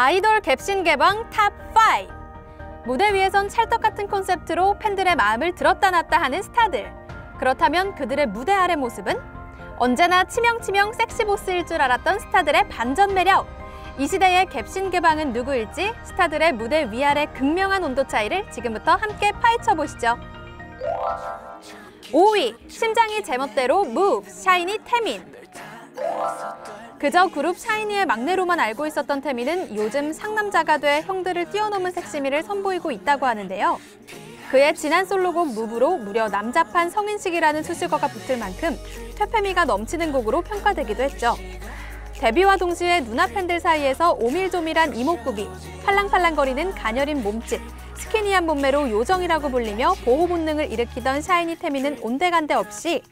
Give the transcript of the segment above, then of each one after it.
아이돌 갭신 개방 탑 5! 무대 위에선 찰떡 같은 콘셉트로 팬들의 마음을 들었다 놨다 하는 스타들. 그렇다면 그들의 무대 아래 모습은? 언제나 치명치명 섹시보스일 줄 알았던 스타들의 반전 매력. 이 시대의 갭신 개방은 누구일지 스타들의 무대 위아래 극명한 온도 차이를 지금부터 함께 파헤쳐 보시죠. 5위, 심장이 제멋대로 무브, 샤이니 태민. 그저 그룹 샤이니의 막내로만 알고 있었던 태민은 요즘 상남자가 돼 형들을 뛰어넘은 섹시미를 선보이고 있다고 하는데요. 그의 지난 솔로곡 무브로 무려 남자판 성인식이라는 수식어가 붙을 만큼 퇴폐미가 넘치는 곡으로 평가되기도 했죠. 데뷔와 동시에 누나 팬들 사이에서 오밀조밀한 이목구비, 팔랑팔랑거리는 가녀린 몸짓, 스키니한 몸매로 요정이라고 불리며 보호 본능을 일으키던 샤이니 태민은 온데간데 없이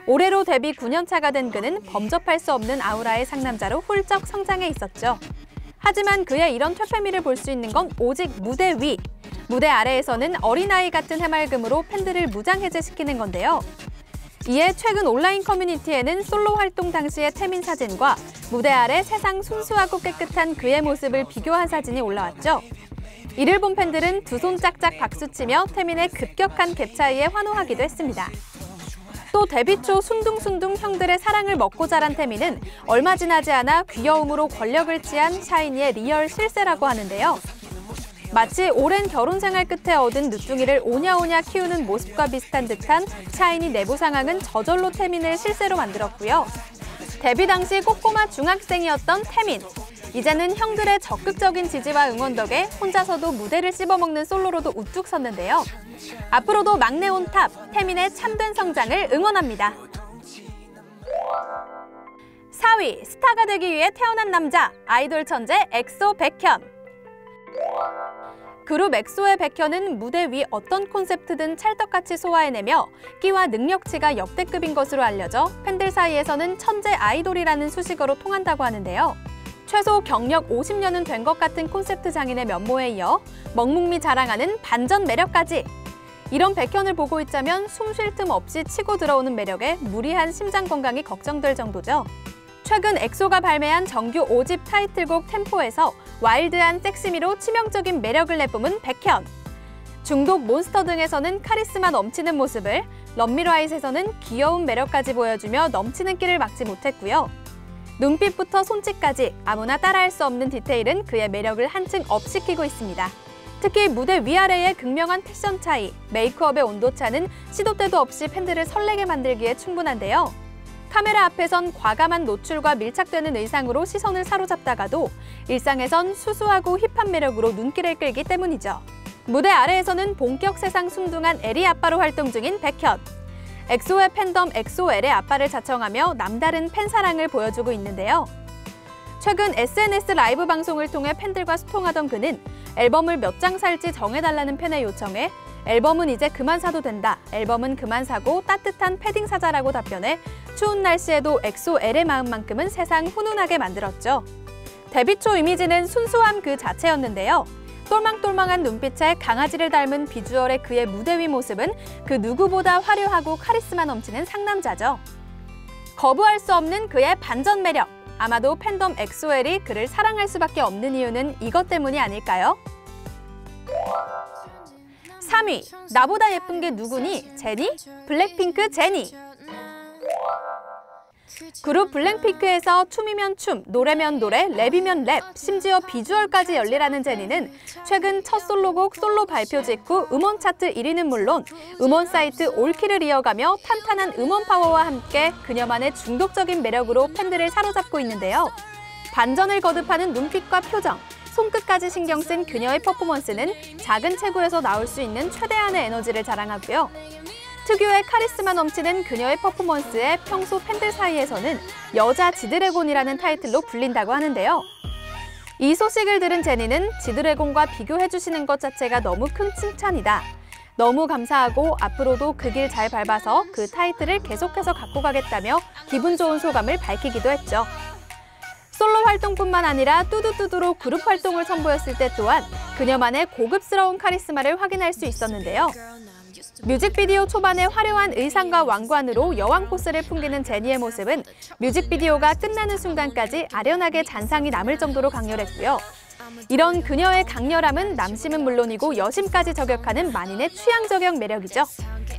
올해로 데뷔 9년차가 된 그는 범접할 수 없는 아우라의 상남자로 훌쩍 성장해 있었죠. 하지만 그의 이런 퇴폐미를 볼 수 있는 건 오직 무대 위. 무대 아래에서는 어린아이 같은 해맑음으로 팬들을 무장해제시키는 건데요. 이에 최근 온라인 커뮤니티에는 솔로 활동 당시의 태민 사진과 무대 아래 세상 순수하고 깨끗한 그의 모습을 비교한 사진이 올라왔죠. 이를 본 팬들은 두 손 짝짝 박수치며 태민의 급격한 갭 차이에 환호하기도 했습니다. 또 데뷔 초 순둥순둥 형들의 사랑을 먹고 자란 태민은 얼마 지나지 않아 귀여움으로 권력을 취한 샤이니의 리얼 실세라고 하는데요. 마치 오랜 결혼 생활 끝에 얻은 늦둥이를 오냐오냐 키우는 모습과 비슷한 듯한 샤이니 내부 상황은 저절로 태민을 실세로 만들었고요. 데뷔 당시 꼬꼬마 중학생이었던 태민. 이제는 형들의 적극적인 지지와 응원 덕에 혼자서도 무대를 씹어먹는 솔로로도 우뚝 섰는데요. 앞으로도 막내 온탑, 태민의 참된 성장을 응원합니다. 4위, 스타가 되기 위해 태어난 남자, 아이돌 천재 엑소 백현. 그룹 엑소의 백현은 무대 위 어떤 콘셉트든 찰떡같이 소화해내며 끼와 능력치가 역대급인 것으로 알려져 팬들 사이에서는 천재 아이돌이라는 수식어로 통한다고 하는데요. 최소 경력 50년은 된 것 같은 콘셉트 장인의 면모에 이어 먹묵미 자랑하는 반전 매력까지. 이런 백현을 보고 있자면 숨 쉴 틈 없이 치고 들어오는 매력에 무리한 심장 건강이 걱정될 정도죠. 최근 엑소가 발매한 정규 5집 타이틀곡 템포에서 와일드한 섹시미로 치명적인 매력을 내뿜은 백현. 중독 몬스터 등에서는 카리스마 넘치는 모습을, 럼미라잇에서는 귀여운 매력까지 보여주며 넘치는 끼를 막지 못했고요. 눈빛부터 손짓까지 아무나 따라할 수 없는 디테일은 그의 매력을 한층 업시키고 있습니다. 특히 무대 위아래의 극명한 패션 차이, 메이크업의 온도차는 시도 때도 없이 팬들을 설레게 만들기에 충분한데요. 카메라 앞에선 과감한 노출과 밀착되는 의상으로 시선을 사로잡다가도 일상에선 수수하고 힙한 매력으로 눈길을 끌기 때문이죠. 무대 아래에서는 본격 세상 순둥한 에리 아빠로 활동 중인 백현. 엑소의 팬덤 엑소엘의 아빠를 자청하며 남다른 팬사랑을 보여주고 있는데요. 최근 SNS 라이브 방송을 통해 팬들과 소통하던 그는 앨범을 몇 장 살지 정해달라는 팬의 요청에 앨범은 이제 그만 사도 된다, 앨범은 그만 사고 따뜻한 패딩 사자라고 답변해 추운 날씨에도 엑소엘의 마음만큼은 세상 훈훈하게 만들었죠. 데뷔 초 이미지는 순수함 그 자체였는데요. 똘망똘망한 눈빛에 강아지를 닮은 비주얼의 그의 무대 위 모습은 그 누구보다 화려하고 카리스마 넘치는 상남자죠. 거부할 수 없는 그의 반전 매력. 아마도 팬덤 엑소엘이 그를 사랑할 수밖에 없는 이유는 이것 때문이 아닐까요? 3위, 나보다 예쁜 게 누구니? 제니? 블랙핑크 제니. 그룹 블랙핑크에서 춤이면 춤, 노래면 노래, 랩이면 랩, 심지어 비주얼까지 열리라는 제니는 최근 첫 솔로곡 솔로 발표 직후 음원 차트 1위는 물론 음원 사이트 올킬을 이어가며 탄탄한 음원 파워와 함께 그녀만의 중독적인 매력으로 팬들을 사로잡고 있는데요. 반전을 거듭하는 눈빛과 표정, 손끝까지 신경 쓴 그녀의 퍼포먼스는 작은 체구에서 나올 수 있는 최대한의 에너지를 자랑하고요. 특유의 카리스마 넘치는 그녀의 퍼포먼스에 평소 팬들 사이에서는 여자 지드래곤이라는 타이틀로 불린다고 하는데요. 이 소식을 들은 제니는 지드래곤과 비교해주시는 것 자체가 너무 큰 칭찬이다. 너무 감사하고 앞으로도 그 길 잘 밟아서 그 타이틀을 계속해서 갖고 가겠다며 기분 좋은 소감을 밝히기도 했죠. 솔로 활동뿐만 아니라 뚜두뚜두로 그룹 활동을 선보였을 때 또한 그녀만의 고급스러운 카리스마를 확인할 수 있었는데요. 뮤직비디오 초반의 화려한 의상과 왕관으로 여왕 포스를 풍기는 제니의 모습은 뮤직비디오가 끝나는 순간까지 아련하게 잔상이 남을 정도로 강렬했고요. 이런 그녀의 강렬함은 남심은 물론이고 여심까지 저격하는 만인의 취향 저격 매력이죠.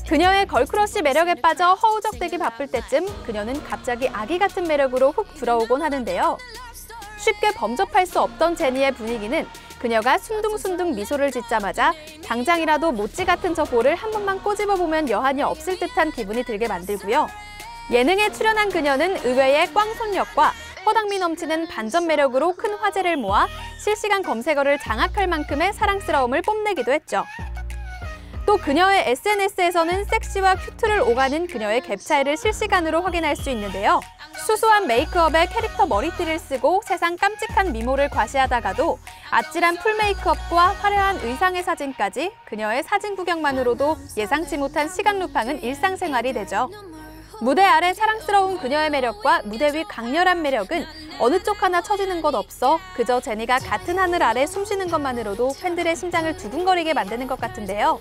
그녀의 걸크러쉬 매력에 빠져 허우적대기 바쁠 때쯤 그녀는 갑자기 아기 같은 매력으로 훅 들어오곤 하는데요. 쉽게 범접할 수 없던 제니의 분위기는 그녀가 순둥순둥 미소를 짓자마자 당장이라도 모찌 같은 저 볼을 한 번만 꼬집어보면 여한이 없을 듯한 기분이 들게 만들고요. 예능에 출연한 그녀는 의외의 꽝손력과 허당미 넘치는 반전 매력으로 큰 화제를 모아 실시간 검색어를 장악할 만큼의 사랑스러움을 뽐내기도 했죠. 또 그녀의 SNS에서는 섹시와 큐트를 오가는 그녀의 갭 차이를 실시간으로 확인할 수 있는데요. 수수한 메이크업에 캐릭터 머리띠를 쓰고 세상 깜찍한 미모를 과시하다가도 아찔한 풀 메이크업과 화려한 의상의 사진까지 그녀의 사진 구경만으로도 예상치 못한 시간 루팡은 일상생활이 되죠. 무대 아래 사랑스러운 그녀의 매력과 무대 위 강렬한 매력은 어느 쪽 하나 처지는 것 없어 그저 제니가 같은 하늘 아래 숨쉬는 것만으로도 팬들의 심장을 두근거리게 만드는 것 같은데요.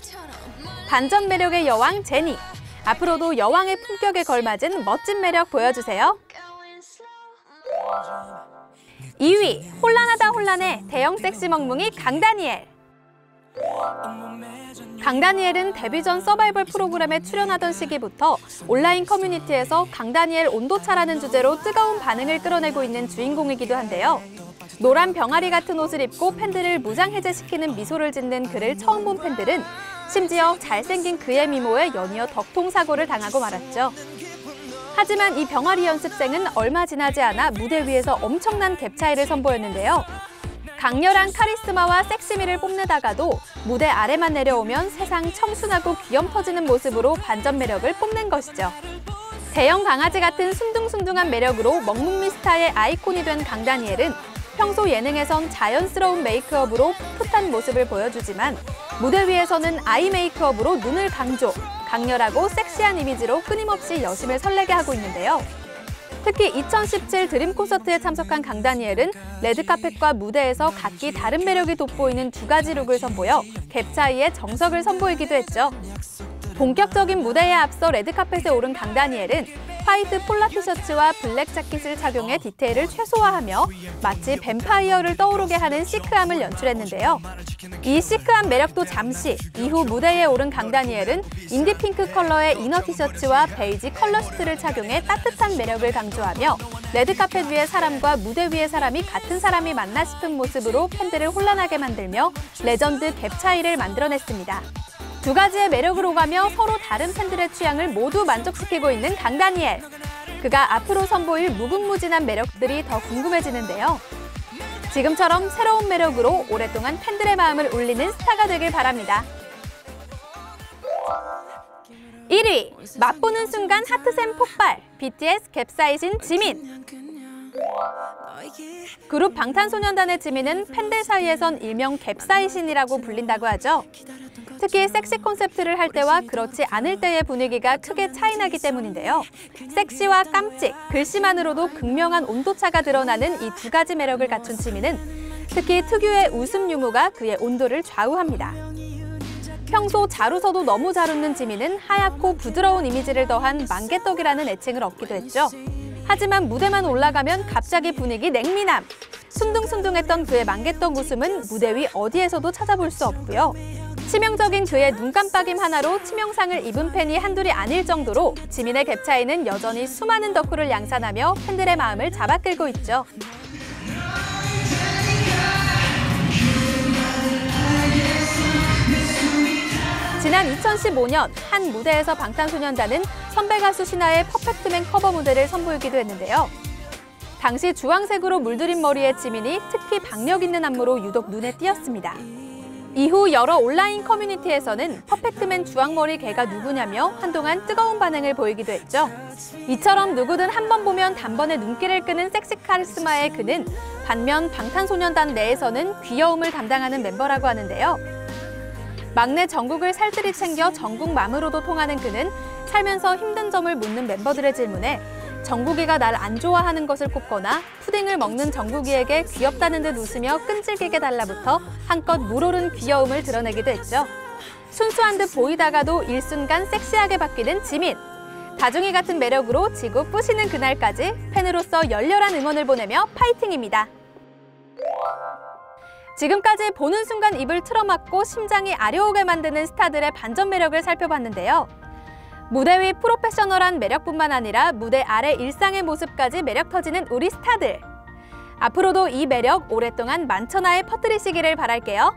반전 매력의 여왕 제니, 앞으로도 여왕의 품격에 걸맞은 멋진 매력 보여주세요. 2위, 혼란하다 혼란해 대형 섹시 멍뭉이 강다니엘. 강다니엘은 데뷔 전 서바이벌 프로그램에 출연하던 시기부터 온라인 커뮤니티에서 강다니엘 온도차라는 주제로 뜨거운 반응을 끌어내고 있는 주인공이기도 한데요. 노란 병아리 같은 옷을 입고 팬들을 무장해제시키는 미소를 짓는 그를 처음 본 팬들은 심지어 잘생긴 그의 미모에 연이어 덕통사고를 당하고 말았죠. 하지만 이 병아리 연습생은 얼마 지나지 않아 무대 위에서 엄청난 갭 차이를 선보였는데요. 강렬한 카리스마와 섹시미를 뽐내다가도 무대 아래만 내려오면 세상 청순하고 귀염 터지는 모습으로 반전 매력을 뽐낸 것이죠. 대형 강아지 같은 순둥순둥한 매력으로 멍뭉미 스타의 아이콘이 된 강다니엘은 평소 예능에선 자연스러운 메이크업으로 풋풋한 모습을 보여주지만 무대 위에서는 아이 메이크업으로 눈을 강조, 강렬하고 섹시한 이미지로 끊임없이 여심을 설레게 하고 있는데요. 특히 2017 드림 콘서트에 참석한 강다니엘은 레드카펫과 무대에서 각기 다른 매력이 돋보이는 두 가지 룩을 선보여 갭 차이의 정석을 선보이기도 했죠. 본격적인 무대에 앞서 레드카펫에 오른 강다니엘은 화이트 폴라 티셔츠와 블랙 자켓을 착용해 디테일을 최소화하며 마치 뱀파이어를 떠오르게 하는 시크함을 연출했는데요. 이 시크한 매력도 잠시, 이후 무대에 오른 강다니엘은 인디핑크 컬러의 이너 티셔츠와 베이지 컬러 슈트를 착용해 따뜻한 매력을 강조하며 레드카펫 위의 사람과 무대 위의 사람이 같은 사람이 맞나 싶은 모습으로 팬들을 혼란하게 만들며 레전드 갭 차이를 만들어냈습니다. 두 가지의 매력을 오가며 서로 다른 팬들의 취향을 모두 만족시키고 있는 강다니엘. 그가 앞으로 선보일 무궁무진한 매력들이 더 궁금해지는데요. 지금처럼 새로운 매력으로 오랫동안 팬들의 마음을 울리는 스타가 되길 바랍니다. 1위, 맛보는 순간 하트샘 폭발, BTS 갭사이신 지민. 그룹 방탄소년단의 지민은 팬들 사이에선 일명 갭사이신이라고 불린다고 하죠. 특히 섹시 콘셉트를 할 때와 그렇지 않을 때의 분위기가 크게 차이나기 때문인데요. 섹시와 깜찍, 글씨만으로도 극명한 온도차가 드러나는 이 두 가지 매력을 갖춘 지민은 특히 특유의 웃음 유무가 그의 온도를 좌우합니다. 평소 잘 웃어도 너무 잘 웃는 지민은 하얗고 부드러운 이미지를 더한 만개떡이라는 애칭을 얻기도 했죠. 하지만 무대만 올라가면 갑자기 분위기 냉미남! 순둥순둥했던 그의 만개떡 웃음은 무대 위 어디에서도 찾아볼 수 없고요. 치명적인 그의 눈깜빡임 하나로 치명상을 입은 팬이 한둘이 아닐 정도로 지민의 갭 차이는 여전히 수많은 덕후를 양산하며 팬들의 마음을 잡아끌고 있죠. 지난 2015년 한 무대에서 방탄소년단은 선배 가수 신화의 퍼펙트맨 커버 무대를 선보이기도 했는데요. 당시 주황색으로 물들인 머리의 지민이 특히 박력 있는 안무로 유독 눈에 띄었습니다. 이후 여러 온라인 커뮤니티에서는 퍼펙트맨 주황머리 걔가 누구냐며 한동안 뜨거운 반응을 보이기도 했죠. 이처럼 누구든 한 번 보면 단번에 눈길을 끄는 섹시 카리스마의 그는 반면 방탄소년단 내에서는 귀여움을 담당하는 멤버라고 하는데요. 막내 정국을 살뜰히 챙겨 정국맘으로도 통하는 그는 살면서 힘든 점을 묻는 멤버들의 질문에 정국이가 날 안 좋아하는 것을 꼽거나 푸딩을 먹는 정국이에게 귀엽다는 듯 웃으며 끈질기게 달라붙어 한껏 물오른 귀여움을 드러내기도 했죠. 순수한 듯 보이다가도 일순간 섹시하게 바뀌는 지민. 다중이 같은 매력으로 지구 부시는 그날까지 팬으로서 열렬한 응원을 보내며 파이팅입니다. 지금까지 보는 순간 입을 틀어막고 심장이 아려오게 만드는 스타들의 반전 매력을 살펴봤는데요. 무대 위 프로페셔널한 매력뿐만 아니라 무대 아래 일상의 모습까지 매력 터지는 우리 스타들. 앞으로도 이 매력 오랫동안 만천하에 퍼뜨리시기를 바랄게요.